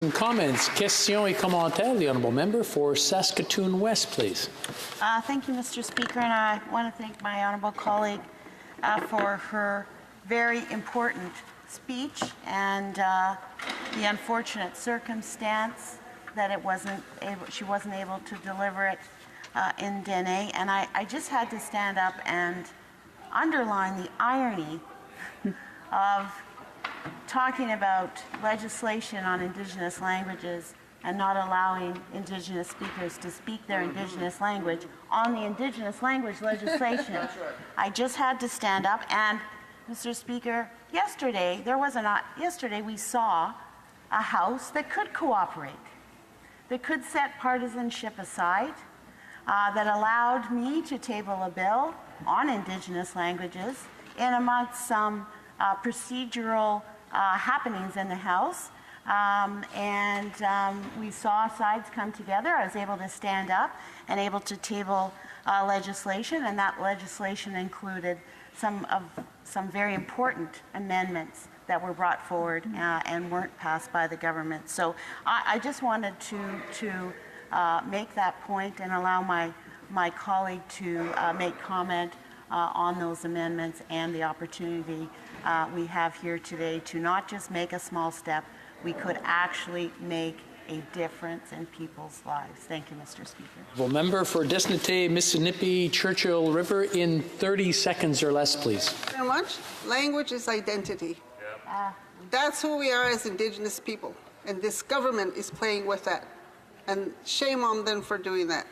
Comments, questions et commentaires. The honourable member for Saskatoon West, please. Thank you, Mr. Speaker, and I want to thank my honourable colleague for her very important speech and the unfortunate circumstance that she wasn't able to deliver it in Dene. And I just had to stand up and underline the irony of talking about legislation on Indigenous languages and not allowing Indigenous speakers to speak their Indigenous language on the Indigenous language legislation. That's right. I just had to stand up, and Mr. Speaker, yesterday we saw a House that could cooperate, that could set partisanship aside, that allowed me to table a bill on Indigenous languages in amongst some procedural happenings in the House, we saw sides come together. I was able to stand up and able to table legislation, and that legislation included some very important amendments that were brought forward and weren't passed by the government. So I just wanted to make that point and allow my colleague to make comment on those amendments and the opportunity we have here today to not just make a small step, we could actually make a difference in people's lives. Thank you, Mr. Speaker. Well, member for Desnete, Mississippi, Churchill River, in 30 seconds or less, please. Thank you very much. Language is identity. Yep. That's who we are as Indigenous people, and this government is playing with that. And shame on them for doing that.